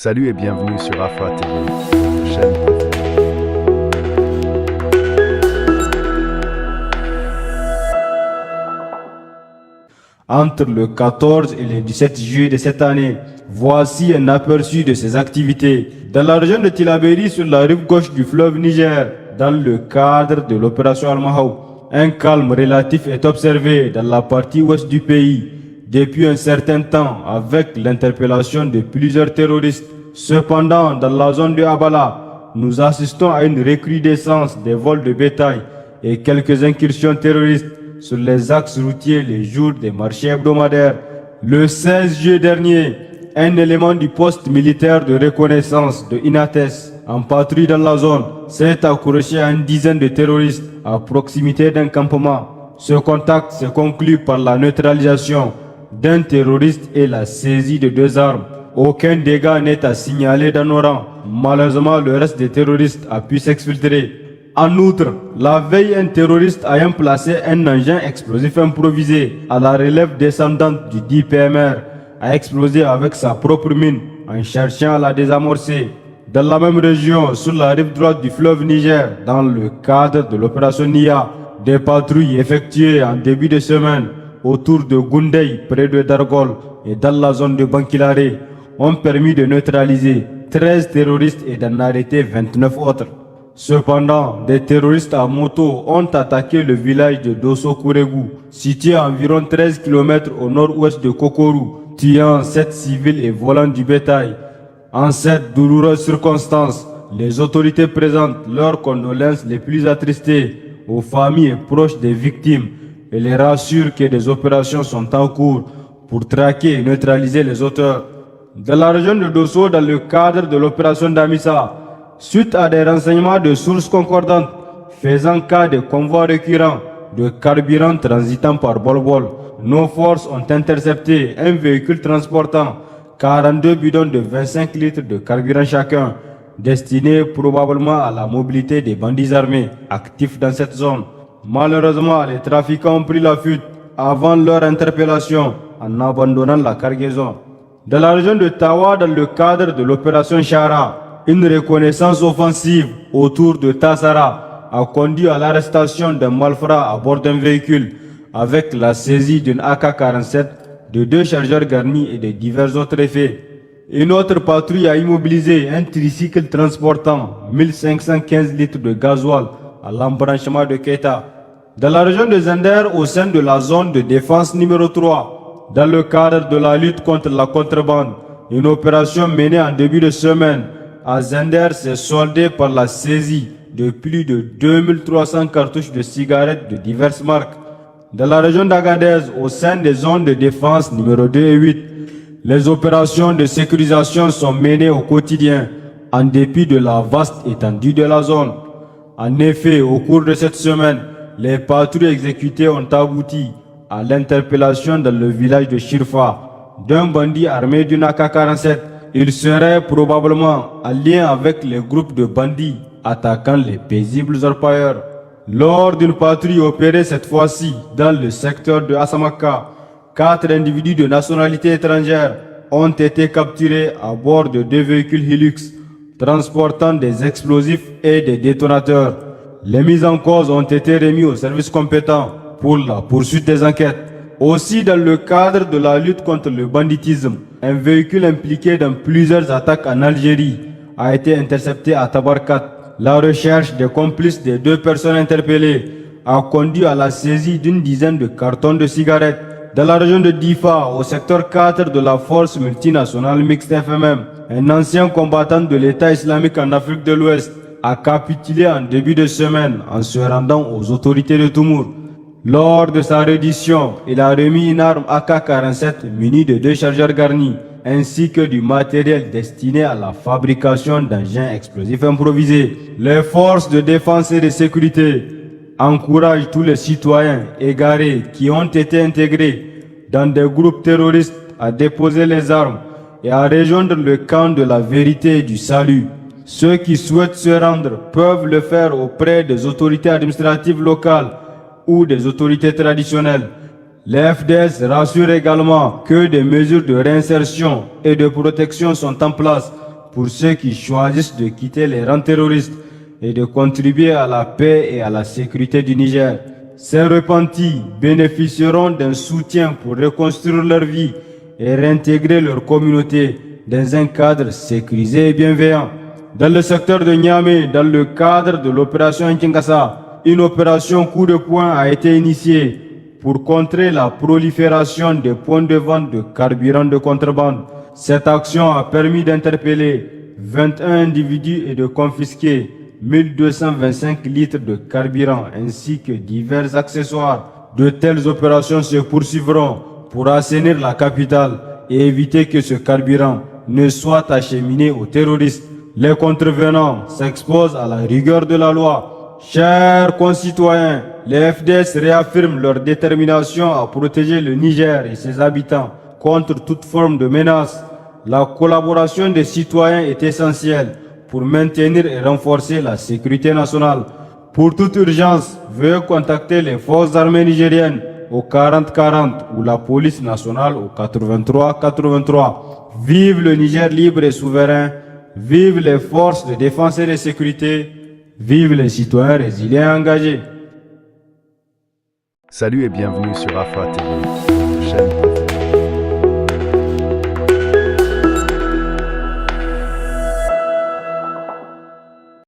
Salut et bienvenue sur Afra TV, votre chaîne préférée. Entre le 14 et le 17 juillet de cette année, voici un aperçu de ses activités. Dans la région de Tillabéri, sur la rive gauche du fleuve Niger, dans le cadre de l'opération Al-Mahou, un calme relatif est observé dans la partie ouest du pays depuis un certain temps avec l'interpellation de plusieurs terroristes. Cependant, dans la zone de Abala, nous assistons à une recrudescence des vols de bétail et quelques incursions terroristes sur les axes routiers les jours des marchés hebdomadaires. Le 16 juillet dernier, un élément du poste militaire de reconnaissance de Inates, en patrouille dans la zone, s'est accroché à une dizaine de terroristes à proximité d'un campement. Ce contact se conclut par la neutralisation d'un terroriste et la saisie de 2 armes. Aucun dégât n'est à signaler dans nos rangs. Malheureusement, le reste des terroristes a pu s'exfiltrer. En outre, la veille, un terroriste ayant placé un engin explosif improvisé à la relève descendante du dit PMR a explosé avec sa propre mine en cherchant à la désamorcer. Dans la même région, sur la rive droite du fleuve Niger, dans le cadre de l'opération NIA, des patrouilles effectuées en début de semaine autour de Goundey, près de Dargol et dans la zone de Bankilare, ont permis de neutraliser 13 terroristes et d'en arrêter 29 autres. Cependant, des terroristes à moto ont attaqué le village de Dosso Kouregou, situé à environ 13 km au nord-ouest de Kokorou, tuant 7 civils et volant du bétail. En cette douloureuse circonstance, les autorités présentent leurs condoléances les plus attristées aux familles et proches des victimes et les rassurent que des opérations sont en cours pour traquer et neutraliser les auteurs. Dans la région de Dosso, dans le cadre de l'opération Damissa, suite à des renseignements de sources concordantes faisant cas de convois récurrents de carburant transitant par Bol-Bol, nos forces ont intercepté un véhicule transportant 42 bidons de 25 litres de carburant chacun, destinés probablement à la mobilité des bandits armés actifs dans cette zone. Malheureusement, les trafiquants ont pris la fuite avant leur interpellation en abandonnant la cargaison. Dans la région de Tawa, dans le cadre de l'opération Chara, une reconnaissance offensive autour de Tassara a conduit à l'arrestation d'un malfrat à bord d'un véhicule avec la saisie d'une AK-47, de 2 chargeurs garnis et de divers autres effets. Une autre patrouille a immobilisé un tricycle transportant 1515 litres de gasoil à l'embranchement de Keita. Dans la région de Zender, au sein de la zone de défense numéro 3, dans le cadre de la lutte contre la contrebande, une opération menée en début de semaine à Zender s'est soldée par la saisie de plus de 2300 cartouches de cigarettes de diverses marques. Dans la région d'Agadez, au sein des zones de défense numéro 2 et 8, les opérations de sécurisation sont menées au quotidien, en dépit de la vaste étendue de la zone. En effet, au cours de cette semaine, les patrouilles exécutées ont abouti à l'interpellation dans le village de Shirfa d'un bandit armé d'une AK-47. Il serait probablement en lien avec les groupes de bandits attaquant les paisibles orpailleurs. Lors d'une patrouille opérée cette fois-ci dans le secteur de Asamaka, 4 individus de nationalité étrangère ont été capturés à bord de 2 véhicules Hilux transportant des explosifs et des détonateurs. Les mises en cause ont été remises aux services compétents pour la poursuite des enquêtes. Aussi, dans le cadre de la lutte contre le banditisme, un véhicule impliqué dans plusieurs attaques en Algérie a été intercepté à Tabarkat. La recherche des complices des 2 personnes interpellées a conduit à la saisie d'une dizaine de cartons de cigarettes. Dans la région de Difa, au secteur 4 de la force multinationale mixte FMM, un ancien combattant de l'État islamique en Afrique de l'Ouest a capitulé en début de semaine en se rendant aux autorités de Toumour. Lors de sa reddition, il a remis une arme AK-47 munie de 2 chargeurs garnis, ainsi que du matériel destiné à la fabrication d'engins explosifs improvisés. Les forces de défense et de sécurité encouragent tous les citoyens égarés qui ont été intégrés dans des groupes terroristes à déposer les armes et à rejoindre le camp de la vérité et du salut. Ceux qui souhaitent se rendre peuvent le faire auprès des autorités administratives locales ou des autorités traditionnelles. Les FDS rassurent également que des mesures de réinsertion et de protection sont en place pour ceux qui choisissent de quitter les rangs terroristes et de contribuer à la paix et à la sécurité du Niger. Ces repentis bénéficieront d'un soutien pour reconstruire leur vie et réintégrer leur communauté dans un cadre sécurisé et bienveillant. Dans le secteur de Niamey, dans le cadre de l'opération Nkingasa, une opération coup de poing a été initiée pour contrer la prolifération des points de vente de carburant de contrebande. Cette action a permis d'interpeller 21 individus et de confisquer 1225 litres de carburant ainsi que divers accessoires. De telles opérations se poursuivront pour assainir la capitale et éviter que ce carburant ne soit acheminé aux terroristes. Les contrevenants s'exposent à la rigueur de la loi. Chers concitoyens, les FDS réaffirment leur détermination à protéger le Niger et ses habitants contre toute forme de menace. La collaboration des citoyens est essentielle pour maintenir et renforcer la sécurité nationale. Pour toute urgence, veuillez contacter les forces armées nigériennes au 4040 ou la police nationale au 8383. Vive le Niger libre et souverain, vive les forces de défense et de sécurité, vive les citoyens résilients et engagés. Salut et bienvenue sur Afra TV, votre chaîne préférée.